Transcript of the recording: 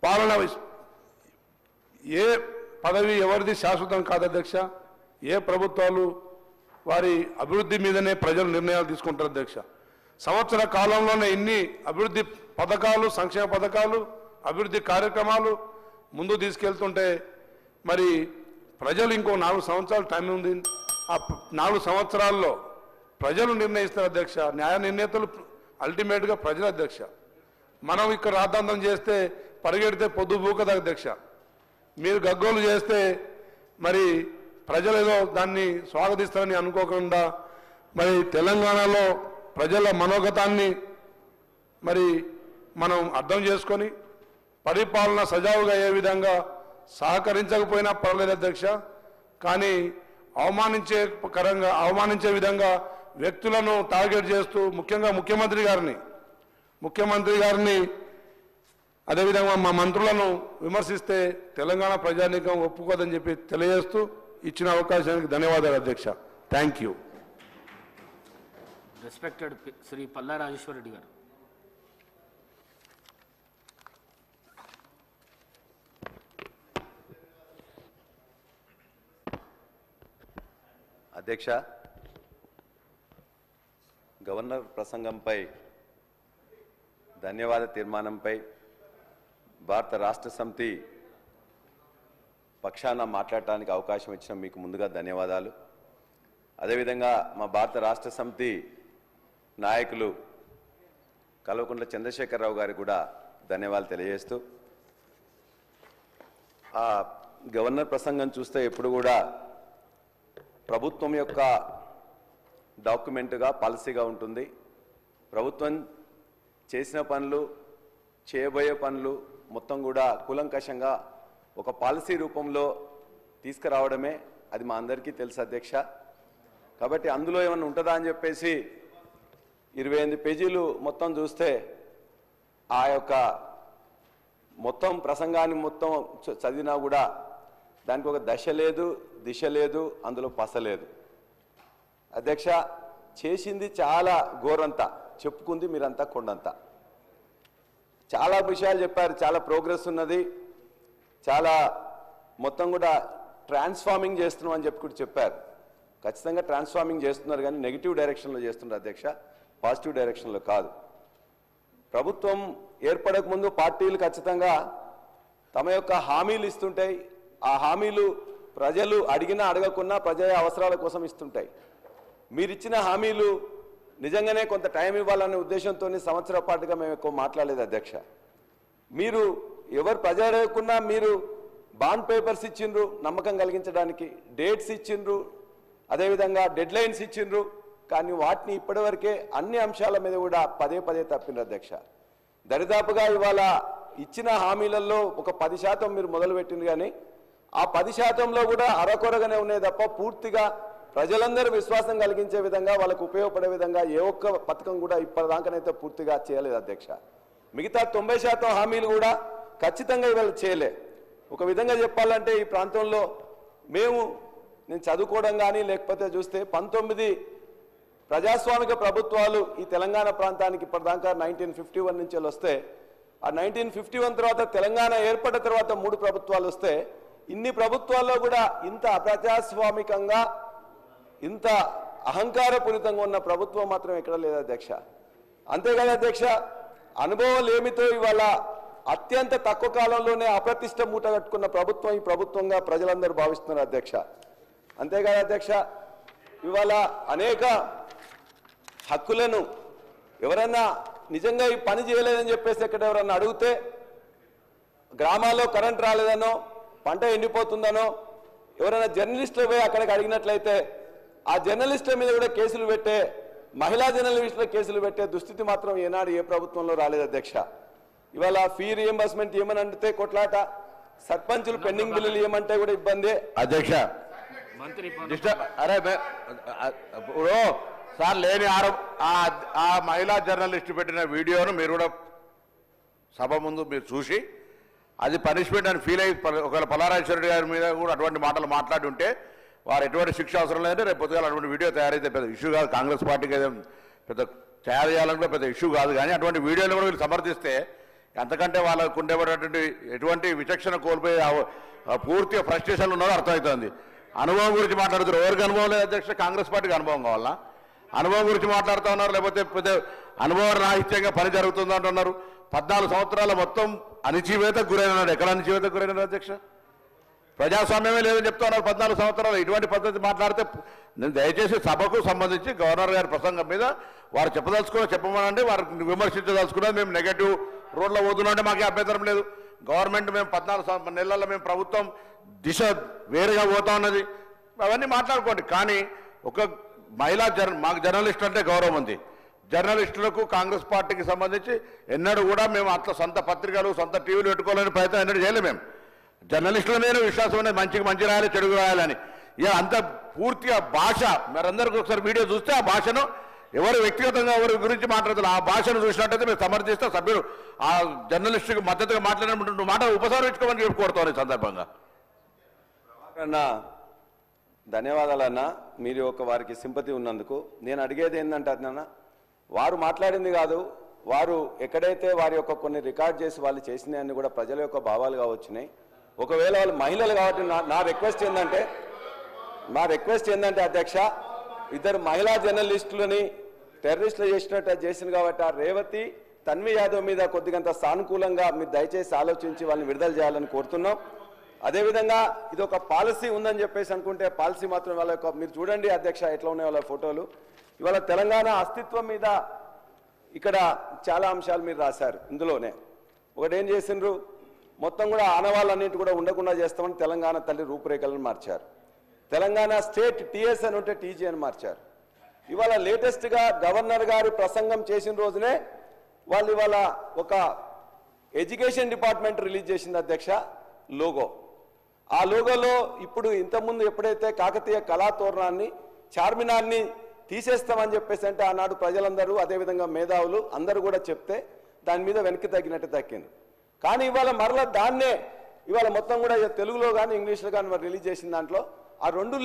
పాలన ఏ పదవి ఎవరిది శాశ్వతం కాదు అధ్యక్ష. ఏ ప్రభుత్వాలు వారి అభివృద్ధి మీదనే ప్రజలు నిర్ణయాలు తీసుకుంటారు అధ్యక్ష. సంవత్సర కాలంలోనే ఇన్ని అభివృద్ధి పథకాలు, సంక్షేమ పథకాలు, అభివృద్ధి కార్యక్రమాలు ముందు తీసుకెళ్తుంటే మరి ప్రజలు ఇంకో 4 సంవత్సరాలు టైం ఉంది. ఆ 4 సంవత్సరాల్లో ప్రజలు నిర్ణయిస్తారు అధ్యక్ష. న్యాయ నిర్ణేతలు అల్టిమేట్గా ప్రజల అధ్యక్ష. మనం ఇక్కడ రాద్ధాంతం చేస్తే పరిగెడితే పొద్దు బూకదు అధ్యక్ష. మీరు గగ్గోలు చేస్తే మరి ప్రజలు ఏదో దాన్ని స్వాగతిస్తారని అనుకోకుండా మరి తెలంగాణలో ప్రజల మనోగతాన్ని మరి మనం అర్థం చేసుకొని పరిపాలన సజావుగా అయ్యే విధంగా సహకరించకపోయినా పర్లేదు అధ్యక్ష. కానీ అవమానించే విధంగా వ్యక్తులను టార్గెట్ చేస్తూ ముఖ్యంగా ముఖ్యమంత్రి గారిని అదేవిధంగా మా మంత్రులను విమర్శిస్తే తెలంగాణ ప్రజానీకం ఒప్పుకోదని చెప్పి తెలియజేస్తూ ఇచ్చిన అవకాశానికి ధన్యవాదాలు అధ్యక్ష. Thank you. Respected Shri Palla Rajeshwara Reddy గారు. అధ్యక్ష, గవర్నర్ ప్రసంగంపై ధన్యవాద తీర్మానంపై భారత రాష్ట్ర సమితి పక్షాన మాట్లాడటానికి అవకాశం ఇచ్చిన మీకు ముందుగా ధన్యవాదాలు. అదేవిధంగా మా భారత రాష్ట్ర సమితి నాయకులు కల్వకుంట్ల చంద్రశేఖరరావు గారికి కూడా ధన్యవాదాలు తెలియజేస్తూ, ఆ గవర్నర్ ప్రసంగం చూస్తే ఎప్పుడు కూడా ప్రభుత్వం యొక్క డాక్యుమెంట్గా పాలసీగా ఉంటుంది. ప్రభుత్వం చేసిన పనులు, చేయబోయే పనులు మొత్తం కూడా కూలంకషంగా ఒక పాలసీ రూపంలో తీసుకురావడమే అది మా అందరికీ తెలుసు అధ్యక్ష. కాబట్టి అందులో ఏమైనా ఉంటుందా అని చెప్పేసి 28 పేజీలు మొత్తం చూస్తే ఆ యొక్క మొత్తం ప్రసంగాన్ని మొత్తం చదివినా కూడా దానికి ఒక దశ లేదు, దిశ లేదు, అందులో పస లేదు అధ్యక్ష. చేసింది చాలా ఘోరంతా, చెప్పుకుంది మీరంతా కొండంతా. చాలా విషయాలు చెప్పారు, చాలా ప్రోగ్రెస్ ఉన్నది, చాలా మొత్తం కూడా ట్రాన్స్ఫార్మింగ్ చేస్తున్నాం అని చెప్పి కూడా చెప్పారు. ఖచ్చితంగా ట్రాన్స్ఫార్మింగ్ చేస్తున్నారు, కానీ నెగిటివ్ డైరెక్షన్లో చేస్తున్నారు అధ్యక్ష, పాజిటివ్ డైరెక్షన్లో కాదు. ప్రభుత్వం ఏర్పడక ముందు పార్టీలు ఖచ్చితంగా తమ యొక్క హామీలు ఇస్తుంటాయి. ఆ హామీలు ప్రజలు అడిగినా అడగకున్నా ప్రజల అవసరాల కోసం ఇస్తుంటాయి. మీరిచ్చిన హామీలు నిజంగానే కొంత టైం ఇవ్వాలనే ఉద్దేశంతో సంవత్సర పాటుగా మేము ఎక్కువ మాట్లాడలేదు అధ్యక్ష. మీరు ఎవరు ప్రజలు అడగకున్నా మీరు బాండ్ పేపర్స్ ఇచ్చిండ్రు, నమ్మకం కలిగించడానికి డేట్స్ ఇచ్చిండ్రు, అదేవిధంగా డెడ్ లైన్స్ ఇచ్చిండ్రు, కానీ వాటిని ఇప్పటివరకే అన్ని అంశాల మీద కూడా పదే తప్పిండ్రు అధ్యక్ష. దరిదాపుగా ఇవాళ ఇచ్చిన హామీలలో ఒక 10% మీరు మొదలుపెట్టింది, కానీ ఆ 10%లో కూడా అరకొరగానే ఉన్నాయి తప్ప పూర్తిగా ప్రజలందరూ విశ్వాసం కలిగించే విధంగా, వాళ్ళకు ఉపయోగపడే విధంగా ఏ ఒక్క పథకం కూడా ఇప్పటిదాకానైతే పూర్తిగా చేయలేదు అధ్యక్ష. మిగతా 90% హామీలు కూడా ఖచ్చితంగా ఇవాళ చేయలే. ఒక విధంగా చెప్పాలంటే ఈ ప్రాంతంలో నేను చదువుకోవడం కానీ లేకపోతే చూస్తే 19 ప్రజాస్వామిక ప్రభుత్వాలు ఈ తెలంగాణ ప్రాంతానికి ఇప్పటిదాకా 1951 నుంచి వస్తే, ఆ 1951 తర్వాత తెలంగాణ ఏర్పడిన తర్వాత 3 ప్రభుత్వాలు వస్తే, ఇన్ని ప్రభుత్వాల్లో కూడా ఇంత అప్రజాస్వామికంగా ఇంత అహంకారపూరితంగా ఉన్న ప్రభుత్వం మాత్రం ఎక్కడ లేదు అధ్యక్ష. అంతేకాదు అధ్యక్ష, అనుభవం ఏమితో ఇవాళ అత్యంత తక్కువ కాలంలోనే అప్రతిష్ట మూట కట్టుకున్న ప్రభుత్వం ఈ ప్రభుత్వంగా ప్రజలందరూ భావిస్తున్నారు అధ్యక్ష. అంతేకాదు అధ్యక్ష, ఇవాళ అనేక హక్కులను ఎవరైనా నిజంగా ఈ పని చేయలేదని చెప్పేసి ఎక్కడ ఎవరన్నా అడిగితే, గ్రామాల్లో కరెంట్ రాలేదనో, పంట ఎండిపోతుందనో ఎవరైనా జర్నలిస్టులు పోయి అక్కడికి అడిగినట్లయితే ఆ జర్నలిస్టుల మీద కూడా కేసులు పెట్టే, మహిళా జర్నలిస్టుల కేసులు పెట్టే దుస్థితి మాత్రం ఏనాడు ఏ ప్రభుత్వంలో రాలేదు అధ్యక్ష. ఇవాళ ఫీ రియంబర్స్మెంట్ ఏమని అంటే కొట్లాట, సర్పంచులు పెండింగ్ బిల్లులు ఏమంటే కూడా ఇబ్బంది అధ్యక్ష. ఇప్పుడు సార్ లేని ఆ మహిళా జర్నలిస్ట్ పెట్టిన వీడియోను మీరు కూడా సభ ముందు మీరు చూసి అది పనిష్మెంట్ అని ఫీల్ అయ్యి ఒకవేళ పల్లారాజేశ్వర గారి మీద కూడా అటువంటి మాటలు మాట్లాడి ఉంటే వారు ఎటువంటి శిక్ష అవసరం లేదంటే రేపు పొద్దుగా అటువంటి వీడియో తయారైతే పెద్ద ఇష్యూ కాదు. కాంగ్రెస్ పార్టీకి అయితే పెద్ద తయారు చేయాలంటే పెద్ద ఇష్యూ కాదు. కానీ అటువంటి వీడియోలు కూడా వీళ్ళు సమర్థిస్తే అంతకంటే వాళ్ళకు ఉండేటటువంటి ఎటువంటి విచక్షణ కోల్పోయి పూర్తిగా ఫ్రస్ట్రేషన్లు ఉన్నారో అర్థమవుతుంది. అనుభవం గురించి మాట్లాడుతున్నారు. ఎవరికి అనుభవం లేదు అధ్యక్ష? కాంగ్రెస్ పార్టీకి అనుభవం కావాలా? అనుభవం గురించి మాట్లాడుతూ ఉన్నారు, లేకపోతే అనుభవ రాహిత్యంగా పని జరుగుతుంది అంటున్నారు. 14 సంవత్సరాల మొత్తం అణిచివేతకు గురైనాడు. ఎక్కడ అణిచివేతకు గురైనాడు అధ్యక్ష? ప్రజాస్వామ్యమే లేదని చెప్తా ఉన్నారు. 14 సంవత్సరాలు ఇటువంటి పద్ధతి మాట్లాడితే నేను దయచేసి సభకు సంబంధించి గవర్నర్ గారి ప్రసంగం మీద వారు చెప్పమనండి. వారు విమర్శించదలుచుకున్నది మేము నెగటివ్ రోడ్లో పోతున్నామంటే మాకే అభ్యంతరం లేదు. గవర్నమెంట్ మేము 14 నెలల్లో మేము ప్రభుత్వం దిశ వేరుగా పోతా ఉన్నది, అవన్నీ మాట్లాడుకోండి. కానీ ఒక మహిళా మాకు జర్నలిస్ట్ అంటే గౌరవం ఉంది. జర్నలిస్టులకు కాంగ్రెస్ పార్టీకి సంబంధించి ఎన్నడూ కూడా మేము అట్లా సొంత పత్రికలు సొంత టీవీలు పెట్టుకోవాలని ప్రయత్నం ఎన్నడూ చేయలేము. మేము జర్నలిస్టులనే విశ్వాసం అనేది మంచికి మంచి రాయాలి, చెడుగు రాయాలని. ఇక అంత పూర్తిగా భాష మరందరికీ ఒకసారి వీడియో చూస్తే ఆ భాషను ఎవరు వ్యక్తిగతంగా ఎవరి గురించి మాట్లాడుతున్నారు ఆ భాషను చూసినట్టయితే మేము సమర్థిస్తే సభ్యులు ఆ జర్నలిస్టుకు మద్దతుగా మాట్లాడినటువంటి మాట ఉపసంహరించుకోమని చెప్పుకోవడతారు. ఈ సందర్భంగా అన్నా ధన్యవాదాలన్నా, మీరు ఒక వారికి సింపతి ఉన్నందుకు. నేను అడిగేది ఏంటంటే అన్న, వారు మాట్లాడింది కాదు, వారు ఎక్కడైతే వారి యొక్క కొన్ని రికార్డ్ చేసి వాళ్ళు చేసినవన్నీ కూడా ప్రజల యొక్క భావాలుగా వచ్చినాయి. ఒకవేళ వాళ్ళు మహిళలు కాబట్టి నా రిక్వెస్ట్ ఏంటంటే అధ్యక్ష, ఇద్దరు మహిళా జర్నలిస్టులని టెర్రరిస్టులు చేసింది కాబట్టి ఆ రేవతి తన్వి యాదవ్ మీద కొద్దిగంత సానుకూలంగా మీరు దయచేసి ఆలోచించి వాళ్ళని విడుదల చేయాలని కోరుతున్నాం. అదేవిధంగా ఇది ఒక పాలసీ ఉందని చెప్పేసి అనుకుంటే పాలసీ మాత్రం వాళ్ళ యొక్క మీరు చూడండి అధ్యక్ష ఎట్లా ఉన్నాయి వాళ్ళ ఫోటోలు. ఇవాళ తెలంగాణ అస్తిత్వం మీద ఇక్కడ చాలా అంశాలు మీరు రాశారు. ఇందులోనే ఒకటి ఏం చేసిండ్రు, మొత్తం కూడా ఆనవాళ్ళన్నింటి కూడా ఉండకుండా చేస్తామని తెలంగాణ తల్లి రూపురేఖలను మార్చారు. తెలంగాణ స్టేట్ టీఎస్ అని ఉంటే టీజీ అని మార్చారు. ఇవాళ లేటెస్ట్గా గవర్నర్ గారు ప్రసంగం చేసిన రోజునే వాళ్ళు ఇవాళ ఒక ఎడ్యుకేషన్ డిపార్ట్మెంట్ రిలీజ్ చేసింది అధ్యక్ష లోగో. ఆ లోగోలో ఇప్పుడు ఇంతకుముందు ఎప్పుడైతే కాకతీయ కళాతోరణాన్ని చార్మినార్ని తీసేస్తామని చెప్పేసి అంటే ఆనాడు ప్రజలందరూ అదేవిధంగా మేధావులు అందరూ కూడా చెప్తే దాని మీద వెనక్కి తగ్గినట్టు దక్కింది. కానీ ఇవాళ మరలా దాన్నే ఇవాళ మొత్తం కూడా తెలుగులో కానీ ఇంగ్లీష్లో కానీ రిలీజ్ చేసిన దాంట్లో ఆ రెండు